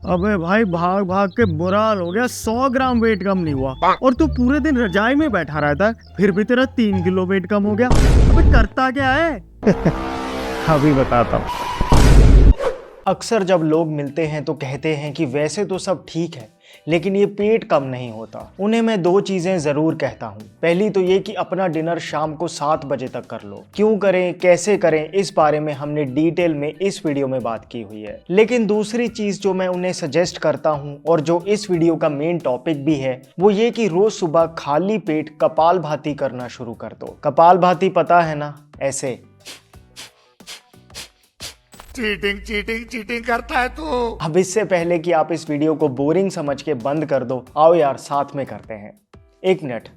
अबे भाई भाग भाग के बुरा हाल हो गया। 100 ग्राम वेट कम नहीं हुआ और तू पूरे दिन रजाई में बैठा रहता है, फिर भी तेरा 3 किलो वेट कम हो गया। अबे करता क्या है? अभी बताता हूँ। अक्सर जब लोग मिलते हैं तो कहते हैं कि वैसे तो सब ठीक है, लेकिन ये पेट कम नहीं होता। उन्हें मैं दो चीजें जरूर कहता हूँ। पहली तो ये कि अपना डिनर शाम को 7 बजे तक कर लो। क्यों करें, कैसे करें, इस बारे में हमने डिटेल में इस वीडियो में बात की हुई है। लेकिन दूसरी चीज जो मैं उन्हें सजेस्ट करता हूँ और जो इस वीडियो का मेन टॉपिक भी है, वो ये कि रोज सुबह खाली पेट कपालभाति करना शुरू कर दो। कपालभाति पता है ना, ऐसे चीटिंग चीटिंग चीटिंग करता है तू। अब इससे पहले कि आप इस वीडियो को बोरिंग समझ के बंद कर दो, आओ यार साथ में करते हैं। 1 मिनट।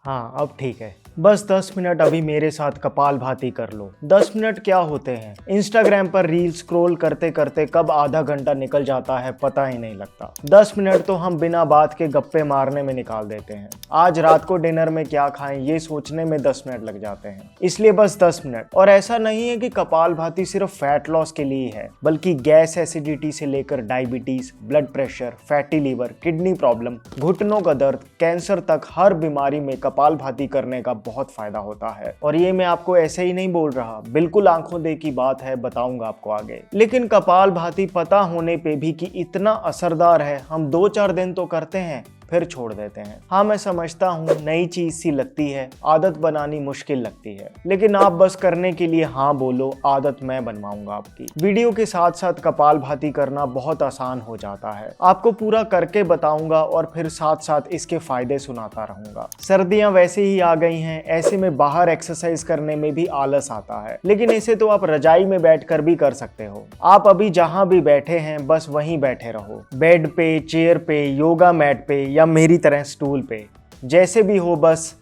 हाँ अब ठीक है। बस 10 मिनट अभी मेरे साथ कपालभाति कर लो। 10 मिनट क्या होते हैं, इंस्टाग्राम पर रील स्क्रॉल करते करते कब आधा घंटा निकल जाता है पता ही नहीं लगता। 10 मिनट तो हम बिना बात के गप्पे मारने में निकाल देते हैं। आज रात को डिनर में क्या खाएं ये सोचने में 10 मिनट लग जाते हैं, इसलिए बस 10 मिनट। और ऐसा नहीं है कि कपालभाति सिर्फ फैट लॉस के लिए है, बल्कि गैस, एसिडिटी से लेकर diabetes, blood pressure, fatty liver, kidney problem, घुटनों का दर्द, कैंसर तक हर बीमारी में कपालभाति करने का बहुत फायदा होता है। और ये मैं आपको ऐसे ही नहीं बोल रहा, बिल्कुल आंखों देखी बात है, बताऊंगा आपको आगे। लेकिन कपालभाति पता होने पे भी कि इतना असरदार है, हम 2-4 दिन तो करते हैं फिर छोड़ देते हैं। हाँ मैं समझता हूँ नई चीज सी लगती है, आदत बनानी मुश्किल लगती है, लेकिन आप बस करने के लिए हाँ बोलो, आदत मैं बनवाऊंगा आपकी। वीडियो के साथ साथ कपालभाति करना बहुत आसान हो जाता है। आपको पूरा करके बताऊंगा और फिर साथ साथ इसके फायदे सुनाता रहूंगा। सर्दियां वैसे ही आ गई हैं, ऐसे में बाहर एक्सरसाइज करने में भी आलस आता है, लेकिन इसे तो आप रजाई में बैठकर भी कर सकते हो। आप अभी जहां भी बैठे हैं बस वहीं बैठे रहो, बेड पे, चेयर पे, योगा मैट पे या मेरी तरह स्टूल पे, जैसे भी हो, बस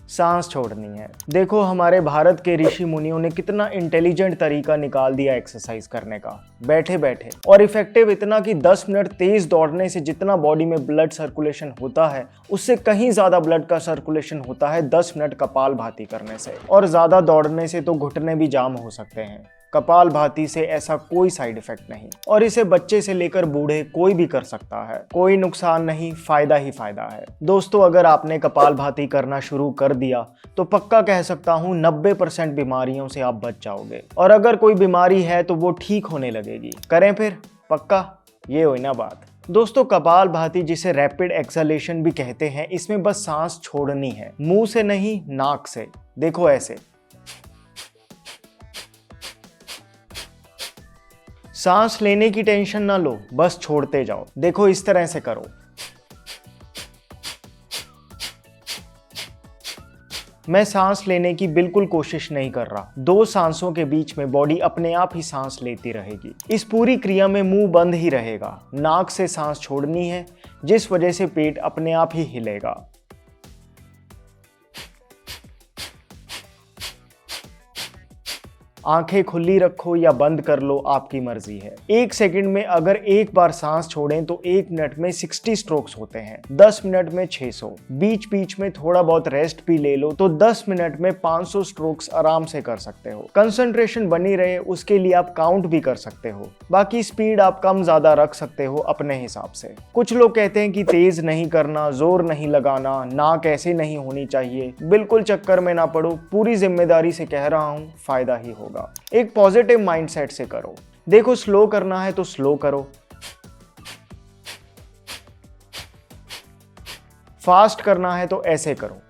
सांस छोड़नी है। देखो हमारे भारत के ऋषि मुनियों ने कितना इंटेलिजेंट तरीका निकाल दिया एक्सरसाइज करने का, बैठे बैठे, और इफेक्टिव इतना कि 10 मिनट तेज दौड़ने से जितना बॉडी में ब्लड सर्कुलेशन होता है, उससे कहीं ज्यादा ब्लड का सर्कुलेशन होता है 10 मिनट कपालभाति करने से। और ज्यादा दौड़ने से तो घुटने भी जाम हो सकते हैं। कपालभाति से ऐसा कोई साइड इफेक्ट नहीं, और इसे बच्चे से लेकर बूढ़े कोई भी कर सकता है। कोई नुकसान नहीं, फायदा ही फायदा है। दोस्तों अगर आपने कपालभाति करना शुरू कर दिया तो पक्का कह सकता हूँ 90% बीमारियों से आप बच जाओगे, और अगर कोई बीमारी है तो वो ठीक होने लगेगी। करें फिर पक्का, ये हुई ना बात। दोस्तों कपालभाति जिसे रैपिड एक्सहेलेशन भी कहते हैं, इसमें बस सांस छोड़नी है, मुंह से नहीं नाक से। देखो ऐसे, सांस लेने की टेंशन ना लो, बस छोड़ते जाओ। देखो इस तरह से करो। मैं सांस लेने की बिल्कुल कोशिश नहीं कर रहा, 2 सांसों के बीच में बॉडी अपने आप ही सांस लेती रहेगी। इस पूरी क्रिया में मुंह बंद ही रहेगा, नाक से सांस छोड़नी है, जिस वजह से पेट अपने आप ही हिलेगा। आंखें खुली रखो या बंद कर लो, आपकी मर्जी है। 1 सेकंड में अगर एक बार सांस छोड़ें तो 1 मिनट में 60 स्ट्रोक्स होते हैं, 10 मिनट में 600। बीच बीच में थोड़ा बहुत रेस्ट भी ले लो तो 10 मिनट में 500 स्ट्रोक्स आराम से कर सकते हो। कंसंट्रेशन बनी रहे उसके लिए आप काउंट भी कर सकते हो, बाकी स्पीड आप कम ज्यादा रख सकते हो अपने हिसाब से। कुछ लोग कहते हैं कि तेज नहीं करना, जोर नहीं लगाना, नाक ऐसे नहीं होनी चाहिए। बिल्कुल चक्कर में ना पड़ो, पूरी जिम्मेदारी से कह रहा हूं, फायदा ही होगा। एक पॉजिटिव माइंडसेट से करो। देखो स्लो करना है तो स्लो करो, फास्ट करना है तो ऐसे करो,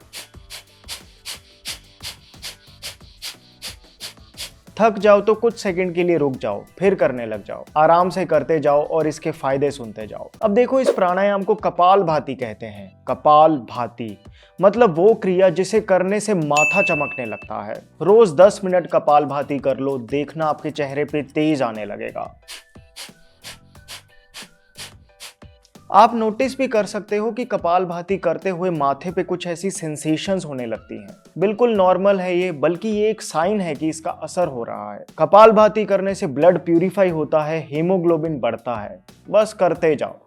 थक जाओ तो कुछ सेकंड के लिए रुक जाओ, फिर करने लग जाओ। आराम से करते जाओ और इसके फायदे सुनते जाओ। अब देखो इस प्राणायाम को कपालभाति कहते हैं। कपालभाति मतलब वो क्रिया जिसे करने से माथा चमकने लगता है। रोज 10 मिनट कपालभाति कर लो, देखना आपके चेहरे पे तेज आने लगेगा। आप नोटिस भी कर सकते हो कि कपालभाति करते हुए माथे पे कुछ ऐसी सेंसेशंस होने लगती हैं। बिल्कुल नॉर्मल है ये, बल्कि ये एक साइन है कि इसका असर हो रहा है। कपालभाति करने से ब्लड प्यूरिफाई होता है, हीमोग्लोबिन बढ़ता है। बस करते जाओ।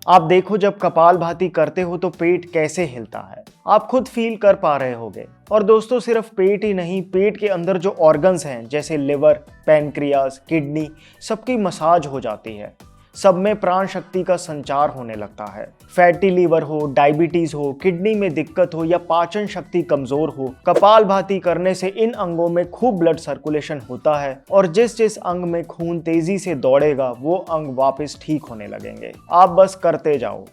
आप देखो जब कपालभाति करते हो तो पेट कैसे हिलता है। आप खुद फील कर पा रहे होंगे। और दोस्तों सिर्फ पेट ही नहीं, पेट के अंदर जो ऑर्गन्स हैं जैसे लिवर, पैनक्रियाज, किडनी, सबकी मसाज हो जाती है। सब में प्राण शक्ति का संचार होने लगता है। फैटी लीवर हो, डायबिटीज हो, किडनी में दिक्कत हो या पाचन शक्ति कमजोर हो, कपालभाति करने से इन अंगों में खूब ब्लड सर्कुलेशन होता है और जिस जिस अंग में खून तेजी से दौड़ेगा वो अंग वापस ठीक होने लगेंगे। आप बस करते जाओ।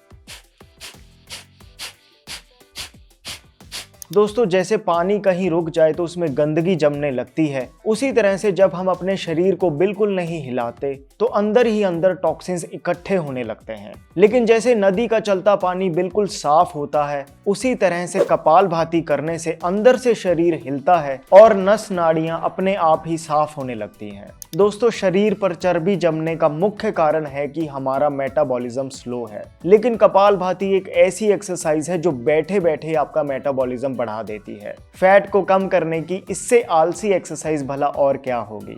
दोस्तों जैसे पानी कहीं रुक जाए तो उसमें गंदगी जमने लगती है, उसी तरह से जब हम अपने शरीर को बिल्कुल नहीं हिलाते तो अंदर ही अंदर टॉक्सिन्स इकट्ठे होने लगते हैं। लेकिन जैसे नदी का चलता पानी बिल्कुल साफ होता है, उसी तरह से कपालभाति करने से अंदर से शरीर हिलता है और नस नाड़ियां अपने आप ही साफ होने लगती हैं। दोस्तों शरीर पर चर्बी जमने का मुख्य कारण है कि हमारा मेटाबॉलिज्म स्लो है, लेकिन कपालभाति एक ऐसी एक्सरसाइज है जो बैठे बैठे आपका मेटाबॉलिज्म बढ़ा देती है। फैट को कम करने की इससे आलसी एक्सरसाइज भला और क्या होगी।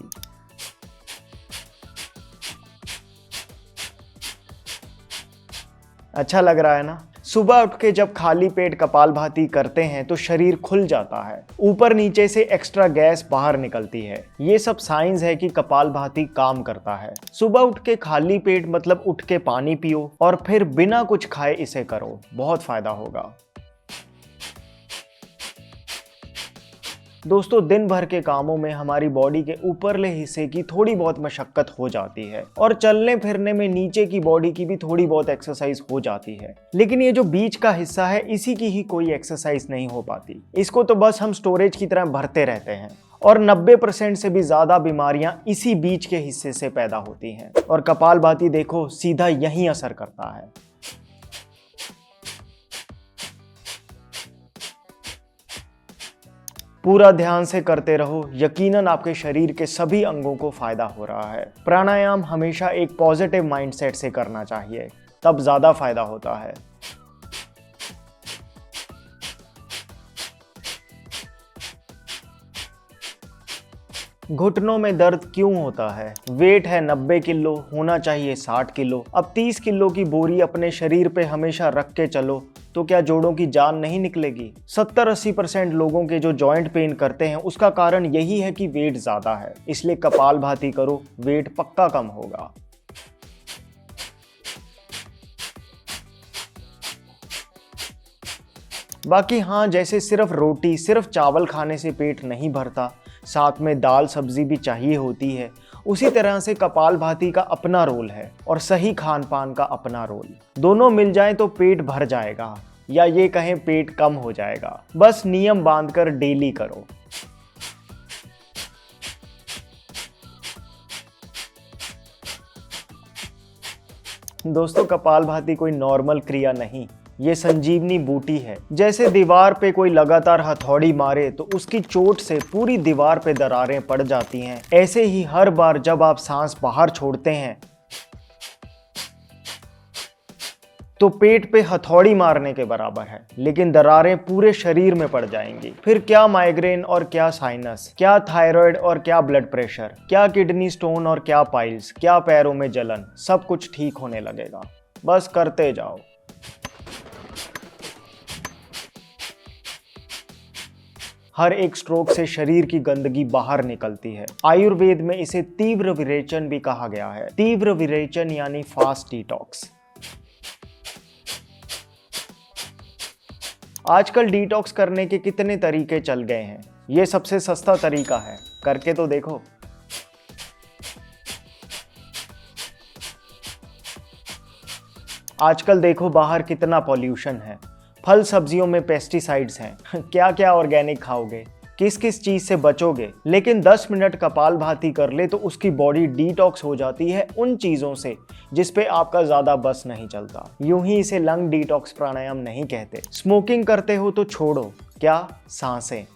अच्छा लग रहा है ना? सुबह उठ के जब खाली पेट कपालभाति करते हैं तो शरीर खुल जाता है, ऊपर नीचे से एक्स्ट्रा गैस बाहर निकलती है। ये सब साइंस है कि कपालभाति काम करता है। सुबह उठ के खाली पेट मतलब उठ के पानी पियो और फिर बिना कुछ खाए इसे करो, बहुत फायदा होगा। दोस्तों दिन भर के कामों में हमारी बॉडी के ऊपरले हिस्से की थोड़ी बहुत मशक्कत हो जाती है और चलने फिरने में नीचे की बॉडी की भी थोड़ी बहुत एक्सरसाइज हो जाती है, लेकिन ये जो बीच का हिस्सा है इसी की ही कोई एक्सरसाइज नहीं हो पाती। इसको तो बस हम स्टोरेज की तरह भरते रहते हैं और 90% से भी ज्यादा बीमारियां इसी बीच के हिस्से से पैदा होती हैं और कपालभाति देखो सीधा यही असर करता है। पूरा ध्यान से करते रहो, यकीनन आपके शरीर के सभी अंगों को फायदा हो रहा है। प्राणायाम हमेशा एक पॉजिटिव माइंडसेट से करना चाहिए, तब ज्यादा फायदा होता है। घुटनों में दर्द क्यों होता है? वेट है 90 किलो, होना चाहिए 60 किलो। अब 30 किलो की बोरी अपने शरीर पे हमेशा रख के चलो तो क्या जोड़ों की जान नहीं निकलेगी? 70-80% लोगों के जो जॉइंट पेन करते हैं उसका कारण यही है कि वेट ज्यादा है। इसलिए कपालभाति करो, वेट पक्का कम होगा। बाकी हाँ, जैसे सिर्फ रोटी, सिर्फ चावल खाने से पेट नहीं भरता, साथ में दाल सब्जी भी चाहिए होती है, उसी तरह से कपालभाति का अपना रोल है और सही खान पान का अपना रोल। दोनों मिल जाए तो पेट भर जाएगा, या ये कहें पेट कम हो जाएगा। बस नियम बांधकर डेली करो। दोस्तों कपालभाति कोई नॉर्मल क्रिया नहीं, ये संजीवनी बूटी है। जैसे दीवार पे कोई लगातार हथौड़ी मारे तो उसकी चोट से पूरी दीवार पे दरारें पड़ जाती हैं, ऐसे ही हर बार जब आप सांस बाहर छोड़ते हैं तो पेट पे हथौड़ी मारने के बराबर है, लेकिन दरारें पूरे शरीर में पड़ जाएंगी। फिर क्या माइग्रेन और क्या साइनस, क्या थायराइड और क्या ब्लड प्रेशर, क्या किडनी स्टोन और क्या पाइल्स, क्या पैरों में जलन, सब कुछ ठीक होने लगेगा। बस करते जाओ। हर एक स्ट्रोक से शरीर की गंदगी बाहर निकलती है। आयुर्वेद में इसे तीव्र विरेचन भी कहा गया है। तीव्र विरेचन यानी फास्ट डिटॉक्स। आजकल डिटॉक्स करने के कितने तरीके चल गए हैं, ये सबसे सस्ता तरीका है, करके तो देखो। आजकल देखो बाहर कितना पॉल्यूशन है, फल सब्जियों में पेस्टिसाइड्स हैं, क्या क्या ऑर्गेनिक खाओगे, किस किस चीज से बचोगे। लेकिन 10 मिनट कपालभाति कर ले तो उसकी बॉडी डिटॉक्स हो जाती है उन चीजों से जिस पे आपका ज्यादा बस नहीं चलता। यूं ही इसे लंग डिटॉक्स प्राणायाम नहीं कहते। स्मोकिंग करते हो तो छोड़ो, क्या सांसें।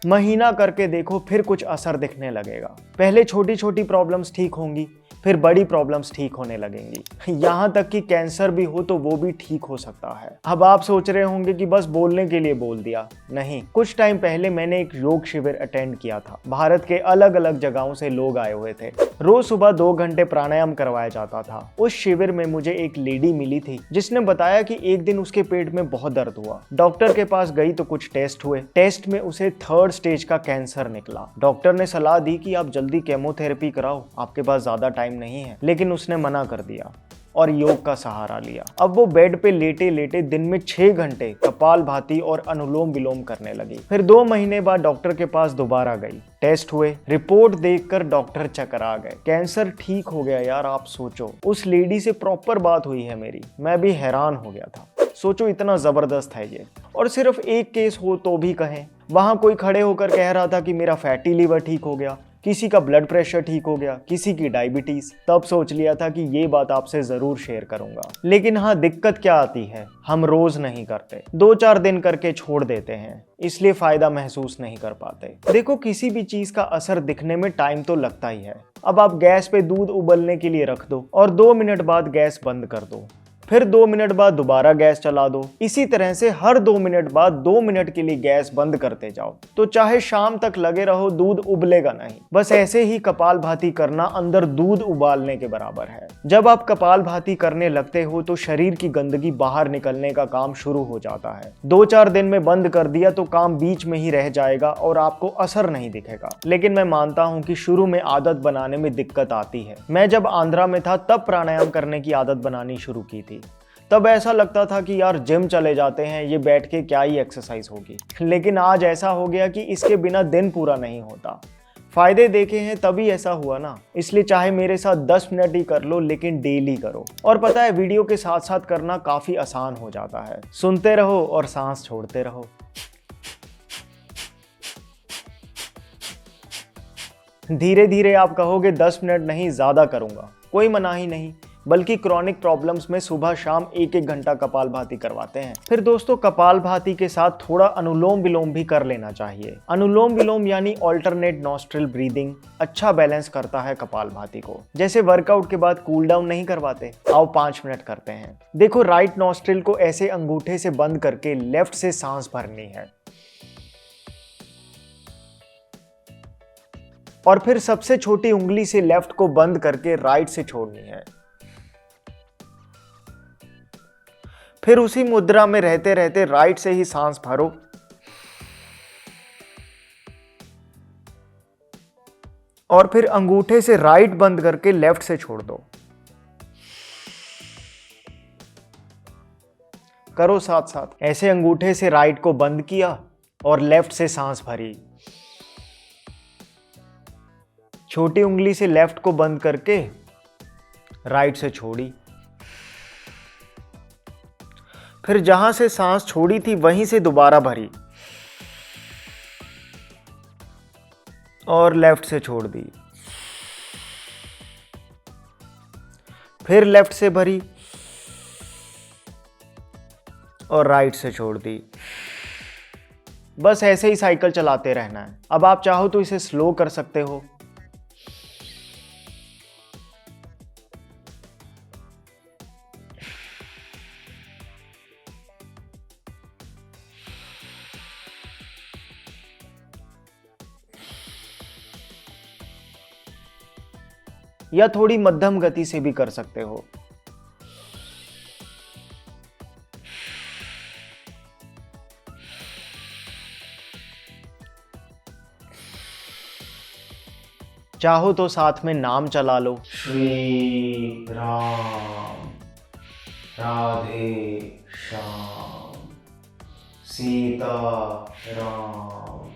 महीना करके देखो, फिर कुछ असर दिखने लगेगा। पहले छोटी छोटी प्रॉब्लम्स ठीक होंगी, फिर बड़ी प्रॉब्लम्स ठीक होने लगेंगी। यहाँ तक कि कैंसर भी हो तो वो भी ठीक हो सकता है। अब आप सोच रहे होंगे कि बस बोलने के लिए बोल दिया। नहीं, कुछ टाइम पहले मैंने एक योग शिविर अटेंड किया था। भारत के अलग अलग जगहों से लोग आए हुए थे। रोज सुबह 2 घंटे प्राणायाम करवाया जाता था। उस शिविर में मुझे एक लेडी मिली थी जिसने बताया कि एक दिन उसके पेट में बहुत दर्द हुआ। डॉक्टर के पास गई तो कुछ टेस्ट हुए। टेस्ट में उसे 3rd स्टेज का कैंसर निकला। डॉक्टर ने सलाह दी कि आप जल्दी केमोथेरेपी कराओ, आपके पास ज्यादा टाइम नहीं है, लेकिन उसने मना कर दिया और योग का सहारा लिया। अब वो बेड पे लेटे लेटे दिन में 6 घंटे कपालभाति और अनुलोम विलोम करने लगी। फिर 2 महीने बाद डॉक्टर के पास दोबारा गई। टेस्ट हुए, रिपोर्ट देखकर डॉक्टर चकरा गए। कैंसर ठीक हो गया यार, आप सोचो। उस लेडी से प्रॉपर बात हुई है मेरी, मैं भी हैरान हो गया था। सोचो इतना जबरदस्त है ये। और सिर्फ एक केस हो तो भी कहें। वहां कोई खड़े होकर कह रहा था कि मेरा फैटी लीवर ठीक हो गया, किसी का ब्लड प्रेशर ठीक हो गया, किसी की डायबिटीज। तब सोच लिया था कि ये बात आपसे जरूर शेयर करूंगा। लेकिन हाँ, दिक्कत क्या आती है, हम रोज नहीं करते, 2-4 दिन करके छोड़ देते हैं, इसलिए फायदा महसूस नहीं कर पाते। देखो, किसी भी चीज का असर दिखने में टाइम तो लगता ही है। अब आप गैस पे दूध उबलने के लिए रख दो और 2 मिनट बाद गैस बंद कर दो, फिर 2 मिनट बाद दोबारा गैस चला दो। इसी तरह से हर 2 मिनट बाद 2 मिनट के लिए गैस बंद करते जाओ, तो चाहे शाम तक लगे रहो, दूध उबलेगा नहीं। बस ऐसे ही कपालभाति करना अंदर दूध उबालने के बराबर है। जब आप कपालभाति करने लगते हो तो शरीर की गंदगी बाहर निकलने का काम शुरू हो जाता है। 2-4 दिन में बंद कर दिया तो काम बीच में ही रह जाएगा और आपको असर नहीं दिखेगा। लेकिन मैं मानता हूँ कि शुरू में आदत बनाने में दिक्कत आती है। मैं जब आंध्रा में था तब प्राणायाम करने की आदत बनानी शुरू की थी। तब ऐसा लगता था कि यार जिम चले जाते हैं, ये बैठ के क्या ही एक्सरसाइज होगी। लेकिन आज ऐसा हो गया कि इसके बिना दिन पूरा नहीं होता। फायदे देखे हैं तभी ऐसा हुआ ना। इसलिए चाहे मेरे साथ 10 मिनट ही कर लो, लेकिन डेली करो। और पता है, वीडियो के साथ साथ करना काफी आसान हो जाता है। सुनते रहो और सांस छोड़ते रहो। धीरे धीरे आप कहोगे 10 मिनट नहीं, ज्यादा करूंगा। कोई मनाही नहीं, बल्कि क्रॉनिक प्रॉब्लम्स में सुबह शाम 1-1 घंटा कपालभाति करवाते हैं। फिर दोस्तों, कपालभाति के साथ थोड़ा अनुलोम विलोम भी कर लेना चाहिए। अनुलोम विलोम यानी ऑल्टरनेट नॉस्ट्रिल ब्रीदिंग अच्छा बैलेंस करता है कपालभाति को। जैसे वर्कआउट के बाद कूल डाउन नहीं करवाते, आओ 5 मिनट करते हैं। देखो, राइट नॉस्ट्रिल को ऐसे अंगूठे से बंद करके लेफ्ट से सांस भरनी है और फिर सबसे छोटी उंगली से लेफ्ट को बंद करके राइट से छोड़नी है। फिर उसी मुद्रा में रहते रहते राइट से ही सांस भरो और फिर अंगूठे से राइट बंद करके लेफ्ट से छोड़ दो। करो साथ साथ। ऐसे अंगूठे से राइट को बंद किया और लेफ्ट से सांस भरी। छोटी उंगली से लेफ्ट को बंद करके राइट से छोड़ी। फिर जहां से सांस छोड़ी थी वहीं से दोबारा भरी और लेफ्ट से छोड़ दी। फिर लेफ्ट से भरी और राइट से छोड़ दी। बस ऐसे ही साइकिल चलाते रहना है। अब आप चाहो तो इसे स्लो कर सकते हो। या थोड़ी मध्यम गति से भी कर सकते हो। चाहो तो साथ में नाम चला लो, श्री राम, राधे श्याम, सीता राम,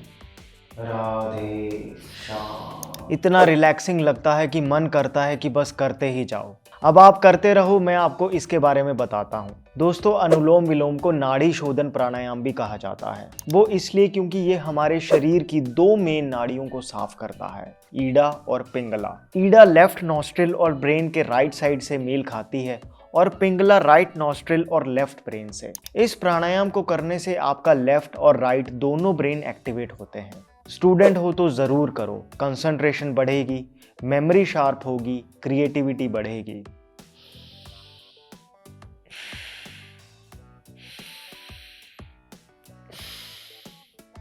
राधे श्याम। इतना रिलैक्सिंग लगता है कि मन करता है कि बस करते ही जाओ। अब आप करते रहो, मैं आपको इसके बारे में बताता हूँ। दोस्तों, अनुलोम विलोम को नाड़ी शोधन प्राणायाम भी कहा जाता है। वो इसलिए क्योंकि ये हमारे शरीर की 2 मेन नाड़ियों को साफ करता है, ईडा और पिंगला। ईडा लेफ्ट नॉस्ट्रिल और ब्रेन के राइट साइड से मेल खाती है और पिंगला राइट नॉस्ट्रिल और लेफ्ट ब्रेन से। इस प्राणायाम को करने से आपका लेफ्ट और राइट दोनों ब्रेन एक्टिवेट होते हैं। स्टूडेंट हो तो जरूर करो, कंसंट्रेशन बढ़ेगी, मेमोरी शार्प होगी, क्रिएटिविटी बढ़ेगी।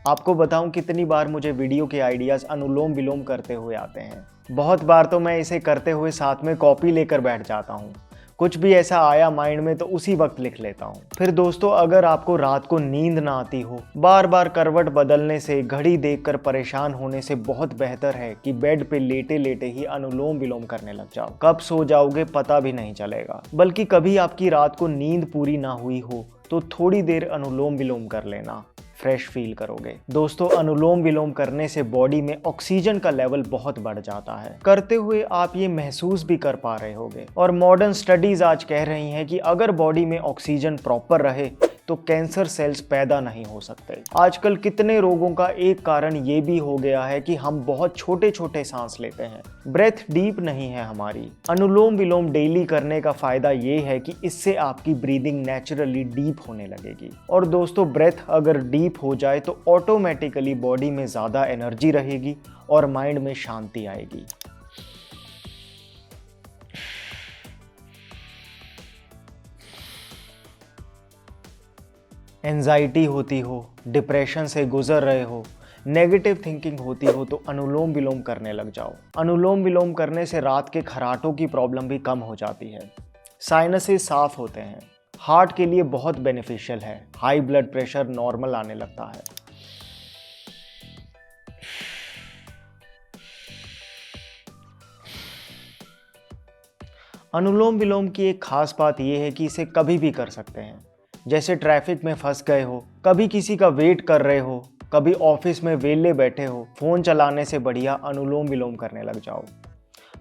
आपको बताऊं कितनी बार मुझे वीडियो के आइडियाज़ अनुलोम विलोम करते हुए आते हैं। बहुत बार तो मैं इसे करते हुए साथ में कॉपी लेकर बैठ जाता हूँ। कुछ भी ऐसा आया माइंड में तो उसी वक्त लिख लेता हूँ। फिर दोस्तों, अगर आपको रात को नींद ना आती हो, बार बार करवट बदलने से, घड़ी देखकर परेशान होने से बहुत बेहतर है कि बेड पे लेटे लेटे ही अनुलोम विलोम करने लग जाओ। कब सो जाओगे पता भी नहीं चलेगा। बल्कि कभी आपकी रात को नींद पूरी ना हुई हो तो थोड़ी देर अनुलोम विलोम कर लेना, फ्रेश फील करोगे। दोस्तों, अनुलोम विलोम करने से बॉडी में ऑक्सीजन का लेवल बहुत बढ़ जाता है। करते हुए आप ये महसूस भी कर पा रहे होगे। और मॉडर्न स्टडीज आज कह रही हैं कि अगर बॉडी में ऑक्सीजन प्रॉपर रहे तो कैंसर सेल्स पैदा नहीं हो सकते। आजकल कितने रोगों का एक कारण ये भी हो गया है कि हम बहुत छोटे छोटे सांस लेते हैं, ब्रेथ डीप नहीं है हमारी। अनुलोम विलोम डेली करने का फायदा ये है कि इससे आपकी ब्रीदिंग नेचुरली डीप होने लगेगी। और दोस्तों, ब्रेथ अगर डीप हो जाए तो ऑटोमेटिकली बॉडी में ज़्यादा एनर्जी रहेगी और माइंड में शांति आएगी। एंजाइटी होती हो, डिप्रेशन से गुजर रहे हो, नेगेटिव थिंकिंग होती हो तो अनुलोम विलोम करने लग जाओ। अनुलोम विलोम करने से रात के खर्राटों की प्रॉब्लम भी कम हो जाती है, साइनसेस साफ होते हैं, हार्ट के लिए बहुत बेनिफिशियल है, हाई ब्लड प्रेशर नॉर्मल आने लगता है। अनुलोम विलोम की एक खास बात यह है कि इसे कभी भी कर सकते हैं। जैसे ट्रैफिक में फंस गए हो, कभी किसी का वेट कर रहे हो, कभी ऑफिस में वेले बैठे हो, फोन चलाने से बढ़िया अनुलोम विलोम करने लग जाओ।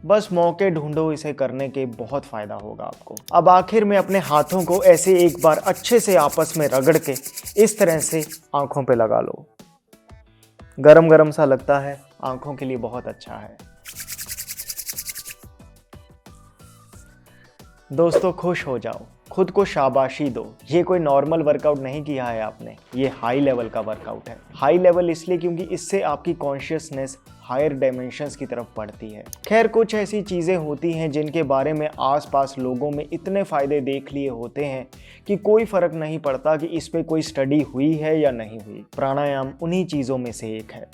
बस मौके ढूंढो, इसे करने के बहुत फायदा होगा आपको। अब आखिर में अपने हाथों को ऐसे एक बार अच्छे से आपस में रगड़ के इस तरह से आंखों पे लगा लो। गरम गरम सा लगता है, आंखों के लिए बहुत अच्छा है। दोस्तों, खुश हो जाओ, खुद को शाबाशी दो। ये कोई नॉर्मल वर्कआउट नहीं किया है आपने, ये हाई लेवल का वर्कआउट है। हाई लेवल इसलिए क्योंकि इससे आपकी कॉन्शियसनेस हायर डायमेंशंस की तरफ बढ़ती है। खैर, कुछ ऐसी चीज़ें होती हैं जिनके बारे में आसपास लोगों में इतने फ़ायदे देख लिए होते हैं कि कोई फ़र्क नहीं पड़ता कि इस पे कोई स्टडी हुई है या नहीं हुई। प्राणायाम उन्हीं चीज़ों में से एक है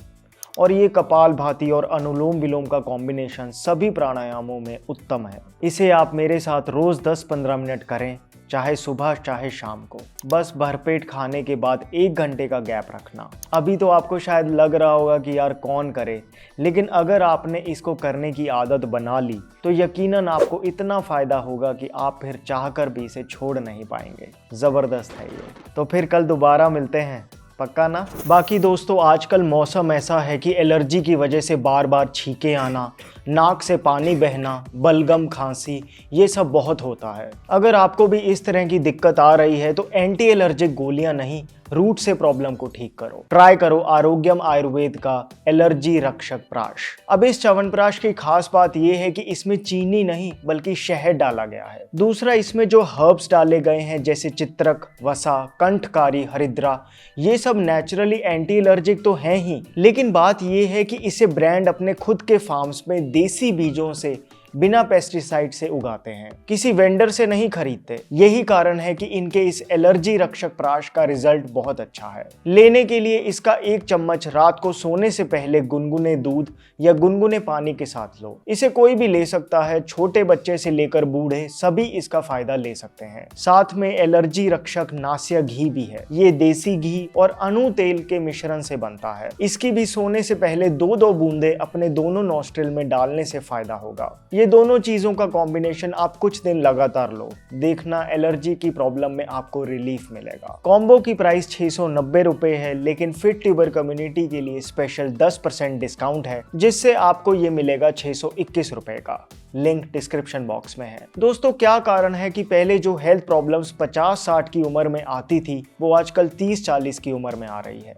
और ये कपालभाति और अनुलोम विलोम का कॉम्बिनेशन सभी प्राणायामों में उत्तम है। इसे आप मेरे साथ रोज़ 10-15 मिनट करें, चाहे सुबह चाहे शाम को। बस भरपेट खाने के बाद 1 घंटे का गैप रखना। अभी तो आपको शायद लग रहा होगा कि यार कौन करे, लेकिन अगर आपने इसको करने की आदत बना ली तो यकीनन आपको इतना फ़ायदा होगा कि आप फिर चाहकर भी इसे छोड़ नहीं पाएंगे। ज़बरदस्त है ये। तो फिर कल दोबारा मिलते हैं, पक्का ना? बाकी दोस्तों, आजकल मौसम ऐसा है कि एलर्जी की वजह से बार बार छींके आना, नाक से पानी बहना, बलगम, खांसी, ये सब बहुत होता है। अगर आपको भी इस तरह की दिक्कत आ रही है तो एंटी एलर्जिक गोलियां नहीं, रूट से प्रॉब्लम को ठीक करो। ट्राई करो आरोग्यम आयुर्वेद का एलर्जी रक्षक प्राश। अब इस च्यवनप्राश की खास बात यह है कि इसमें चीनी नहीं बल्कि शहद डाला गया है। दूसरा, इसमें जो हर्ब्स डाले गए हैं जैसे चित्रक, वसा, कंठकारी, हरिद्रा, ये सब नेचुरली एंटी एलर्जिक तो हैं ही, लेकिन बात यह है कि इसे ब्रांड अपने खुद के फार्म्स में देसी बीजों से बिना पेस्टिसाइड से उगाते हैं, किसी वेंडर से नहीं खरीदते। यही कारण है कि इनके इस एलर्जी रक्षक प्राश का रिजल्ट बहुत अच्छा है। लेने के लिए इसका 1 चम्मच रात को सोने से पहले गुनगुने दूध या गुनगुने पानी के साथ लो। इसे कोई भी ले सकता है, छोटे बच्चे से लेकर बूढ़े सभी इसका फायदा ले सकते हैं। साथ में एलर्जी रक्षक नासिया घी भी है। ये देसी घी और अणु तेल के मिश्रण से बनता है। इसकी भी सोने से पहले 2-2 बूंदे अपने दोनों नॉस्ट्रिल में डालने से फायदा होगा। ये दोनों चीजों का कॉम्बिनेशन आप कुछ दिन लगातार लो, देखना एलर्जी की प्रॉब्लम में आपको रिलीफ मिलेगा। कॉम्बो की प्राइस 690 रुपए है, लेकिन फिट ट्यूबर कम्युनिटी के लिए स्पेशल 10% डिस्काउंट है, जिससे आपको ये मिलेगा 621 रुपए का। लिंक डिस्क्रिप्शन बॉक्स में है। दोस्तों, क्या कारण है कि पहले जो हेल्थ प्रॉब्लम्स 50-60 की उम्र में आती थी वो आजकल 30-40 की उम्र में आ रही है?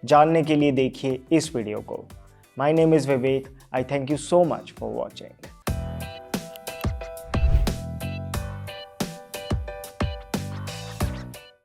जानने के लिए देखिए इस वीडियो को। My name is Vivek. I thank you so much for watching.